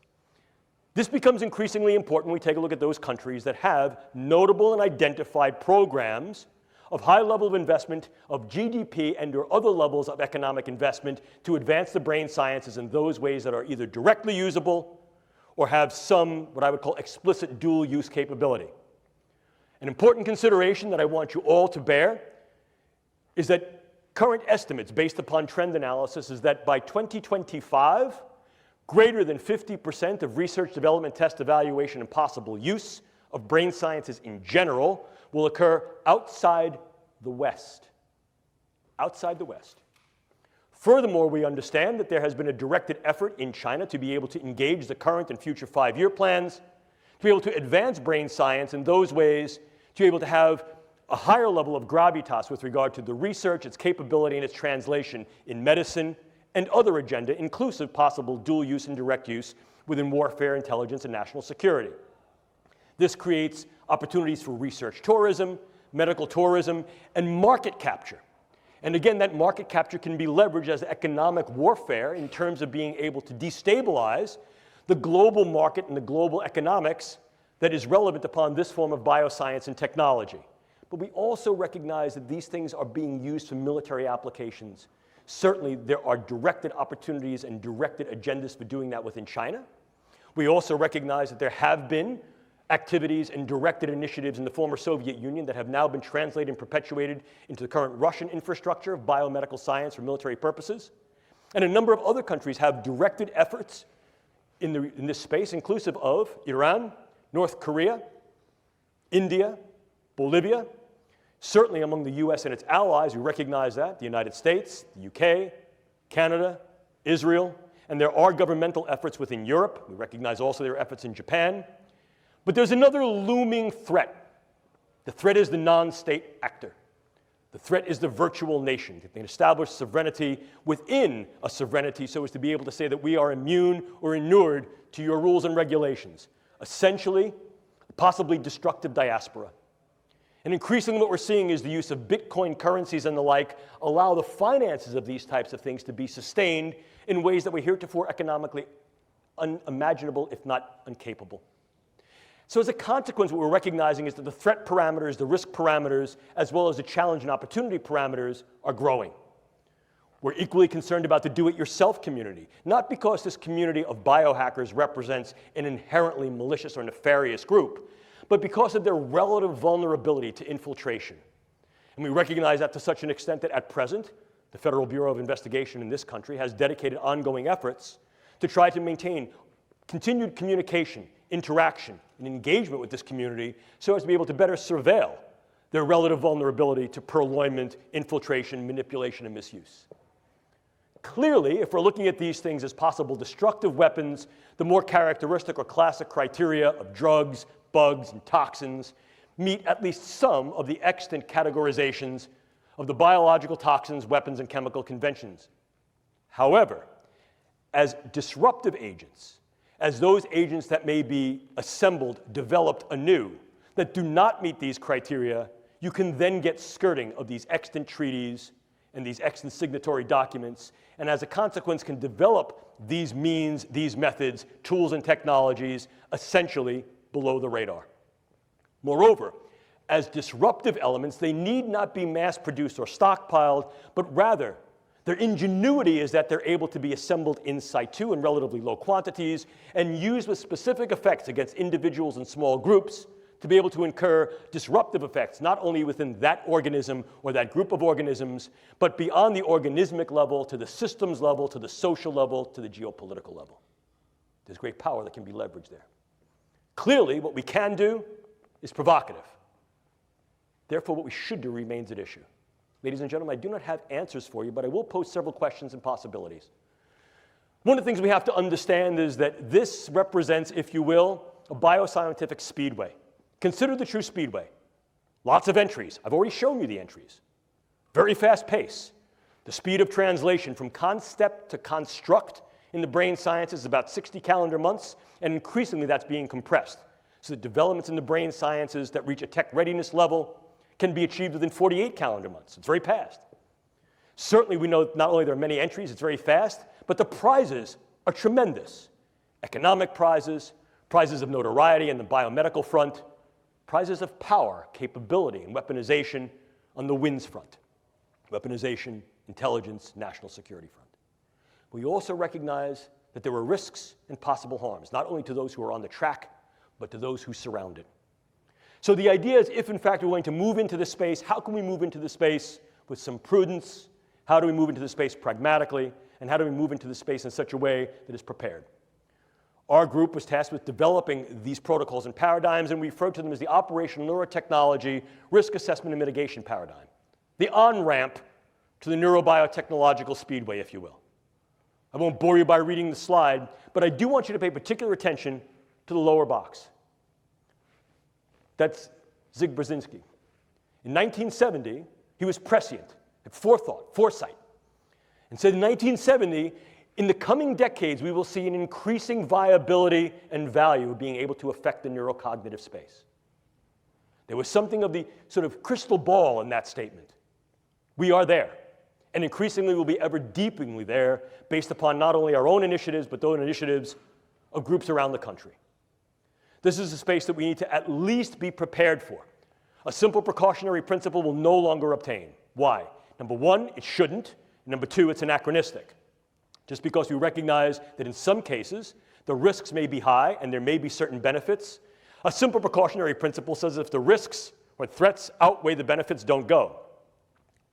This becomes increasingly important when we take a look at those countries that have notable and identified programs of high level of investment, of GDP and or other levels of economic investment to advance the brain sciences in those ways that are either directly usable or have some, what I would call, explicit dual use capability. An important consideration that I want you all to bear is that current estimates based upon trend analysis is that by 2025, greater than 50% of research, development, test, evaluation, and possible use of brain sciences in general will occur outside the West. Outside the West. Furthermore, we understand that there has been a directed effort in China to be able to engage the current and future 5-year plans, to be able to advance brain science in those ways, to be able to have a higher level of gravitas with regard to the research, its capability, and its translation in medicine and other agenda, inclusive possible dual use and direct use within warfare, intelligence, and national security. This creates opportunities for research tourism, medical tourism, and market capture. And again, that market capture can be leveraged as economic warfare in terms of being able to destabilize the global market and the global economics that is relevant upon this form of bioscience and technology. But we also recognize that these things are being used for military applications. Certainly, there are directed opportunities and directed agendas for doing that within China. We also recognize that there have been activities and directed initiatives in the former Soviet Union that have now been translated and perpetuated into the current Russian infrastructure of biomedical science for military purposes. And a number of other countries have directed efforts in this space, inclusive of Iran, North Korea, India, Bolivia. Certainly among the US and its allies, we recognize that, the United States, the UK, Canada, Israel, and there are governmental efforts within Europe. We recognize also there are efforts in Japan. But there's another looming threat. The threat is the non-state actor. The threat is the virtual nation. They can establish sovereignty within a sovereignty so as to be able to say that we are immune or inured to your rules and regulations. Essentially, possibly destructive diaspora. And increasingly what we're seeing is the use of Bitcoin currencies and the like allow the finances of these types of things to be sustained in ways that were heretofore economically unimaginable, if not incapable. So as a consequence, what we're recognizing is that the threat parameters, the risk parameters, as well as the challenge and opportunity parameters are growing. We're equally concerned about the do-it-yourself community, not because this community of biohackers represents an inherently malicious or nefarious group, but because of their relative vulnerability to infiltration. And we recognize that to such an extent that at present, the Federal Bureau of Investigation in this country has dedicated ongoing efforts to try to maintain continued communication, interaction, and engagement with this community so as to be able to better surveil their relative vulnerability to purloinment, infiltration, manipulation, and misuse. Clearly, if we're looking at these things as possible destructive weapons, the more characteristic or classic criteria of drugs, bugs, and toxins meet at least some of the extant categorizations of the biological toxins, weapons, and chemical conventions. However, as disruptive agents, as those agents that may be assembled, developed anew, that do not meet these criteria, you can then get skirting of these extant treaties and these extant signatory documents, and as a consequence can develop these means, these methods, tools, and technologies essentially below the radar. Moreover, as disruptive elements, they need not be mass-produced or stockpiled, but rather their ingenuity is that they're able to be assembled in situ in relatively low quantities and used with specific effects against individuals and small groups to be able to incur disruptive effects, not only within that organism or that group of organisms, but beyond the organismic level, to the systems level, to the social level, to the geopolitical level. There's great power that can be leveraged there. Clearly, what we can do is provocative. Therefore, what we should do remains at issue. Ladies and gentlemen, I do not have answers for you, but I will pose several questions and possibilities. One of the things we have to understand is that this represents, if you will, a bioscientific speedway. Consider the true speedway. Lots of entries. I've already shown you the entries. Very fast pace. The speed of translation from concept to construct in the brain sciences is about 60 calendar months, and increasingly that's being compressed. So the developments in the brain sciences that reach a tech readiness level can be achieved within 48 calendar months. It's very fast. Certainly we know not only there are many entries, it's very fast, but the prizes are tremendous. Economic prizes, prizes of notoriety on the biomedical front, prizes of power, capability, and weaponization on the WINS front. Weaponization, intelligence, national security front. We also recognize that there are risks and possible harms, not only to those who are on the track, but to those who surround it. So the idea is, if in fact we're going to move into this space, how can we move into the space with some prudence? How do we move into the space pragmatically? And how do we move into the space in such a way that is prepared? Our group was tasked with developing these protocols and paradigms, and we refer to them as the operational neurotechnology risk assessment and mitigation paradigm. The on-ramp to the neurobiotechnological speedway, if you will. I won't bore you by reading the slide, but I do want you to pay particular attention to the lower box. That's Zig Brzezinski. In 1970, he was prescient, had forethought, foresight, and said in 1970, in the coming decades, we will see an increasing viability and value of being able to affect the neurocognitive space. There was something of the sort of crystal ball in that statement. We are there, and increasingly will be ever deepeningly there based upon not only our own initiatives, but those initiatives of groups around the country. This is a space that we need to at least be prepared for. A simple precautionary principle will no longer obtain. Why? Number one, it shouldn't. Number two, it's anachronistic. Just because we recognize that in some cases, the risks may be high and there may be certain benefits, a simple precautionary principle says if the risks or threats outweigh the benefits, don't go.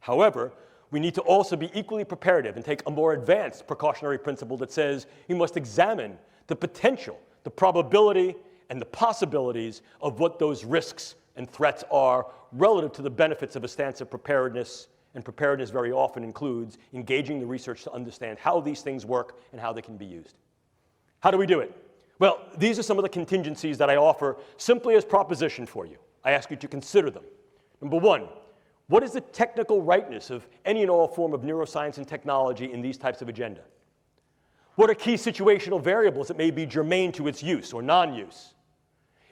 However, we need to also be equally preparative and take a more advanced precautionary principle that says we must examine the potential, the probability, and the possibilities of what those risks and threats are relative to the benefits of a stance of preparedness, and preparedness very often includes engaging the research to understand how these things work and how they can be used. How do we do it? Well, these are some of the contingencies that I offer simply as proposition for you. I ask you to consider them. Number one, what is the technical rightness of any and all form of neuroscience and technology in these types of agenda? What are key situational variables that may be germane to its use or non-use?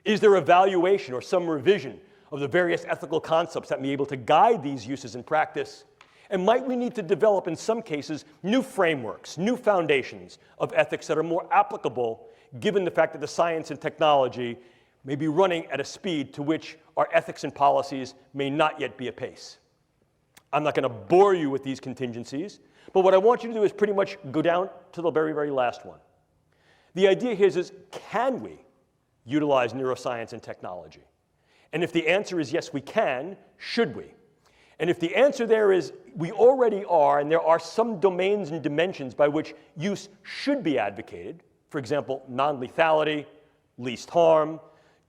Is there evaluation or some revision of the various ethical concepts that may be able to guide these uses in practice? And might we need to develop, in some cases, new frameworks, new foundations of ethics that are more applicable, given the fact that the science and technology may be running at a speed to which our ethics and policies may not yet be apace? I'm not going to bore you with these contingencies, but what I want you to do is pretty much go down to the very, very last one. The idea here is can we utilize neuroscience and technology? And if the answer is yes, we can, should we? And if the answer there is we already are, and there are some domains and dimensions by which use should be advocated, for example, non-lethality, least harm,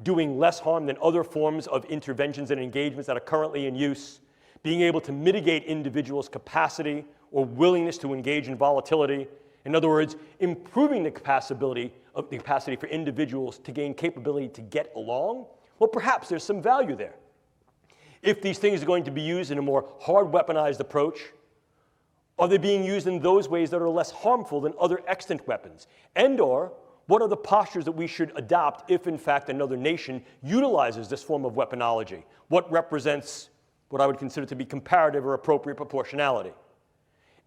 doing less harm than other forms of interventions and engagements that are currently in use, being able to mitigate individuals' capacity or willingness to engage in volatility. In other words, improving the capacity for individuals to gain capability to get along, well, perhaps there's some value there. If these things are going to be used in a more hard weaponized approach, are they being used in those ways that are less harmful than other extant weapons? And/or what are the postures that we should adopt if, in fact, another nation utilizes this form of weaponology? What represents what I would consider to be comparative or appropriate proportionality?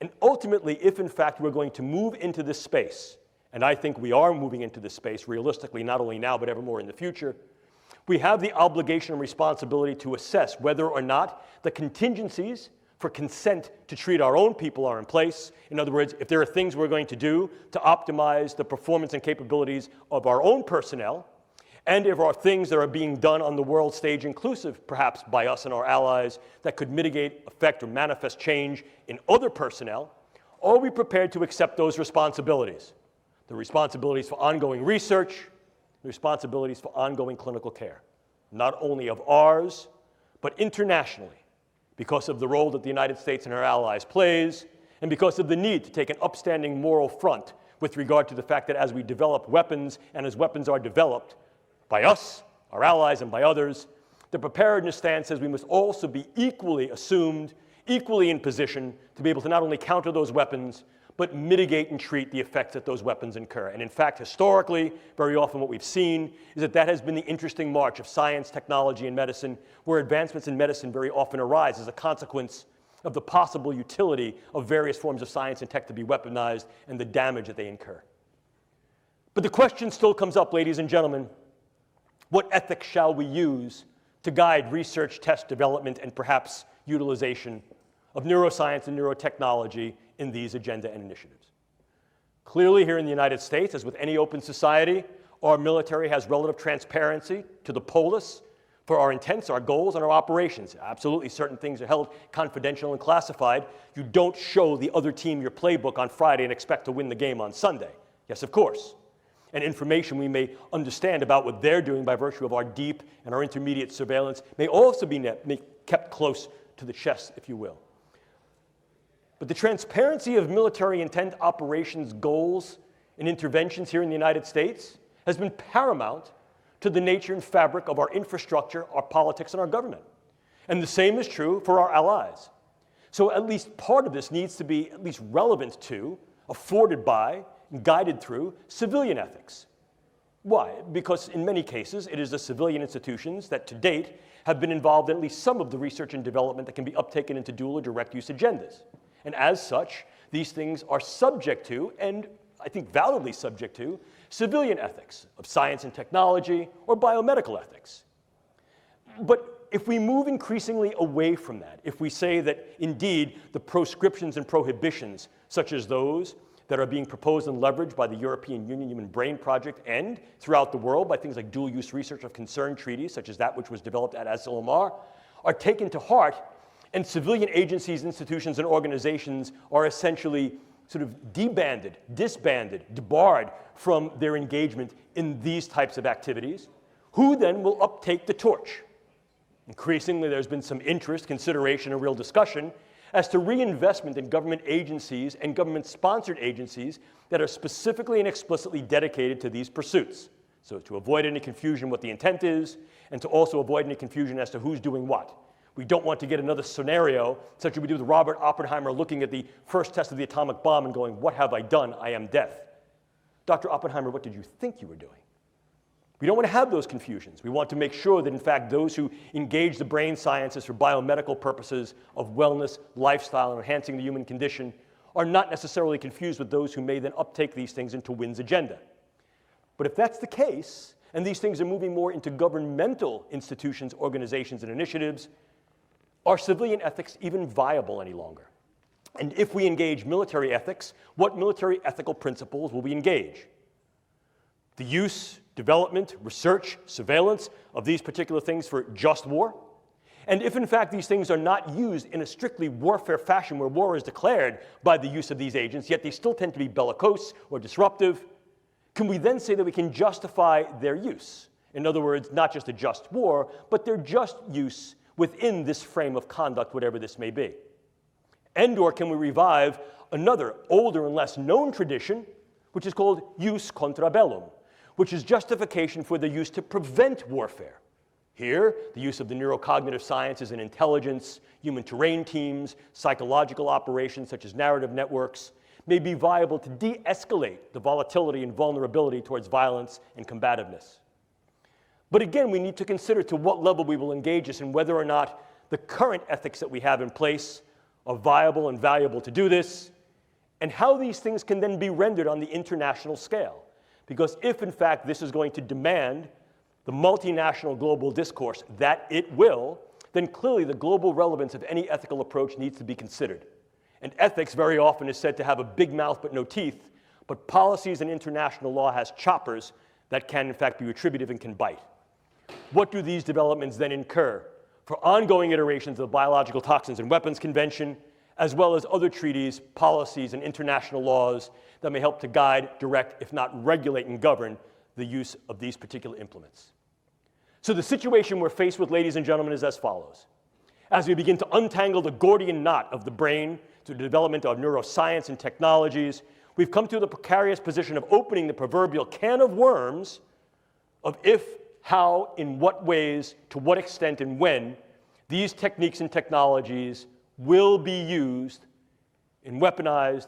And ultimately, if, in fact, we're going to move into this space, and I think we are moving into this space realistically, not only now but ever more in the future, we have the obligation and responsibility to assess whether or not the contingencies for consent to treat our own people are in place. In other words, if there are things we're going to do to optimize the performance and capabilities of our own personnel, and if there are things that are being done on the world stage, inclusive perhaps by us and our allies, that could mitigate, affect, or manifest change in other personnel, are we prepared to accept those responsibilities? The responsibilities for ongoing research, the responsibilities for ongoing clinical care, not only of ours, but internationally, because of the role that the United States and our allies plays, and because of the need to take an upstanding moral front with regard to the fact that as we develop weapons, and as weapons are developed by us, our allies, and by others, the preparedness stance says we must also be equally assumed, equally in position to be able to not only counter those weapons, but mitigate and treat the effects that those weapons incur. And in fact, historically, very often what we've seen is that that has been the interesting march of science, technology, and medicine, where advancements in medicine very often arise as a consequence of the possible utility of various forms of science and tech to be weaponized and the damage that they incur. But the question still comes up, ladies and gentlemen, what ethics shall we use to guide research, test, development, and perhaps utilization of neuroscience and neurotechnology in these agenda and initiatives? Clearly, here in the United States, as with any open society, our military has relative transparency to the polis for our intents, our goals, and our operations. Absolutely, certain things are held confidential and classified. You don't show the other team your playbook on Friday and expect to win the game on Sunday. Yes, of course. And information we may understand about what they're doing by virtue of our deep and our intermediate surveillance may also be kept close to the chest, if you will. But the transparency of military intent, operations, goals, and interventions here in the United States has been paramount to the nature and fabric of our infrastructure, our politics, and our government. And the same is true for our allies. So at least part of this needs to be at least relevant to, afforded by, and guided through civilian ethics. Why? Because in many cases, it is the civilian institutions that to date have been involved in at least some of the research and development that can be uptaken into dual or direct use agendas. And as such, these things are subject to, and I think validly subject to, civilian ethics of science and technology or biomedical ethics. But if we move increasingly away from that, if we say that indeed the proscriptions and prohibitions, such as those that are being proposed and leveraged by the European Union Human Brain Project and throughout the world by things like dual-use research of concern treaties, such as that which was developed at SLMR, are taken to heart, and civilian agencies, institutions, and organizations are essentially sort of debanded, disbanded, debarred from their engagement in these types of activities, who then will uptake the torch? Increasingly, there's been some interest, consideration, and real discussion as to reinvestment in government agencies and government-sponsored agencies that are specifically and explicitly dedicated to these pursuits. So to avoid any confusion what the intent is, and to also avoid any confusion as to who's doing what. We don't want to get another scenario such as we do with Robert Oppenheimer looking at the first test of the atomic bomb and going, "What have I done? I am death." Dr. Oppenheimer, what did you think you were doing? We don't want to have those confusions. We want to make sure that, in fact, those who engage the brain sciences for biomedical purposes of wellness, lifestyle, and enhancing the human condition are not necessarily confused with those who may then uptake these things into WIN's agenda. But if that's the case, and these things are moving more into governmental institutions, organizations, and initiatives, are civilian ethics even viable any longer? And if we engage military ethics, what military ethical principles will we engage? The use, development, research, surveillance of these particular things for just war? And if in fact these things are not used in a strictly warfare fashion where war is declared by the use of these agents, yet they still tend to be bellicose or disruptive, can we then say that we can justify their use? In other words, not just a just war, but their just use within this frame of conduct, whatever this may be. And/or can we revive another older and less known tradition, which is called jus contra bellum, which is justification for the use to prevent warfare. Here, the use of the neurocognitive sciences and intelligence, human terrain teams, psychological operations such as narrative networks, may be viable to de-escalate the volatility and vulnerability towards violence and combativeness. But again, we need to consider to what level we will engage this and whether or not the current ethics that we have in place are viable and valuable to do this, and how these things can then be rendered on the international scale. Because if, in fact, this is going to demand the multinational global discourse that it will, then clearly the global relevance of any ethical approach needs to be considered. And ethics very often is said to have a big mouth but no teeth, but policies and international law has choppers that can, in fact, be retributive and can bite. What do these developments then incur for ongoing iterations of the Biological Toxins and Weapons Convention, as well as other treaties, policies, and international laws that may help to guide, direct, if not regulate and govern the use of these particular implements? So the situation we're faced with, ladies and gentlemen, is as follows. As we begin to untangle the Gordian knot of the brain through the development of neuroscience and technologies, we've come to the precarious position of opening the proverbial can of worms of if, how, in what ways, to what extent, and when these techniques and technologies will be used in weaponized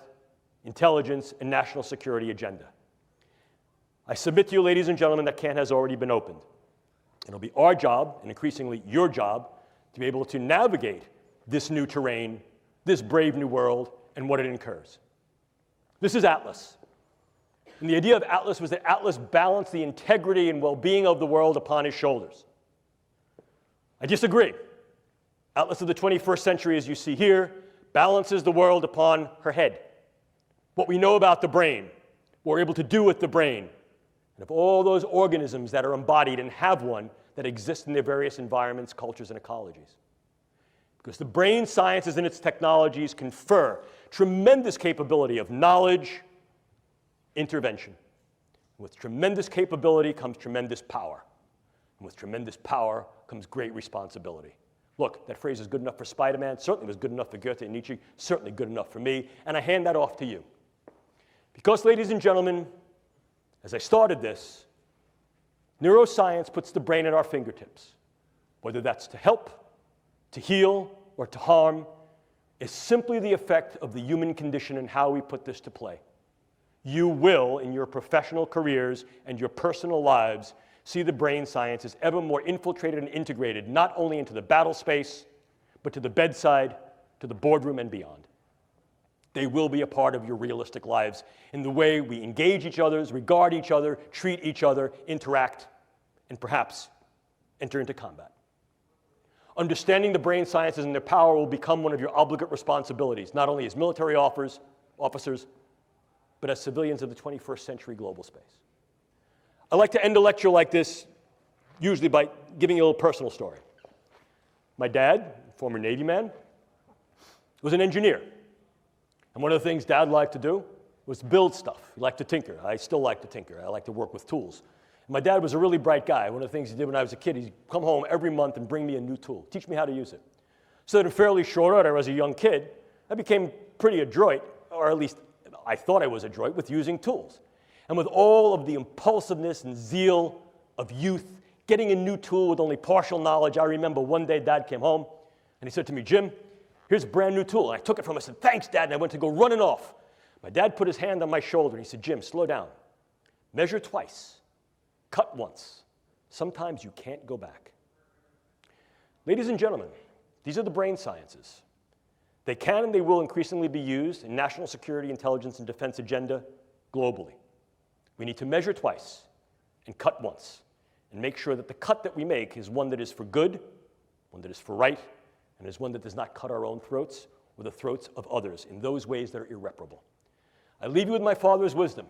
intelligence and national security agenda. I submit to you, ladies and gentlemen, that can has already been opened. It'll be our job, and increasingly your job, to be able to navigate this new terrain, this brave new world, and what it incurs. This is Atlas. And the idea of Atlas was that Atlas balanced the integrity and well-being of the world upon his shoulders. I disagree. Atlas of the 21st century, as you see here, balances the world upon her head. What we know about the brain, what we're able to do with the brain, and of all those organisms that are embodied and have one that exist in their various environments, cultures, and ecologies. Because the brain sciences and its technologies confer tremendous capability of knowledge, intervention. With tremendous capability comes tremendous power. And with tremendous power comes great responsibility. Look, that phrase is good enough for Spider-Man, certainly was good enough for Goethe and Nietzsche, certainly good enough for me, and I hand that off to you. Because, ladies and gentlemen, as I started this, neuroscience puts the brain at our fingertips. Whether that's to help, to heal, or to harm, is simply the effect of the human condition and how we put this to play. You will, in your professional careers and your personal lives, see the brain sciences ever more infiltrated and integrated, not only into the battle space, but to the bedside, to the boardroom, and beyond. They will be a part of your realistic lives in the way we engage each other, regard each other, treat each other, interact, and perhaps enter into combat. Understanding the brain sciences and their power will become one of your obligate responsibilities, not only as military officers, but as civilians of the 21st century global space. I like to end a lecture like this usually by giving you a little personal story. My dad, former Navy man, was an engineer. And one of the things Dad liked to do was build stuff. He liked to tinker. I still like to tinker. I like to work with tools. And my dad was a really bright guy. One of the things he did when I was a kid, he'd come home every month and bring me a new tool, teach me how to use it. So that in fairly short order, as a young kid, I became pretty adroit, or at least I thought I was adroit, with using tools. And with all of the impulsiveness and zeal of youth, getting a new tool with only partial knowledge, I remember one day Dad came home and he said to me, "Jim, here's a brand new tool." And I took it from him and said, "Thanks, Dad," and I went to go running off. My dad put his hand on my shoulder and he said, "Jim, slow down. Measure twice. Cut once. Sometimes you can't go back." Ladies and gentlemen, these are the brain sciences. They can and they will increasingly be used in national security, intelligence, and defense agenda globally. We need to measure twice and cut once and make sure that the cut that we make is one that is for good, one that is for right, and is one that does not cut our own throats or the throats of others in those ways that are irreparable. I leave you with my father's wisdom.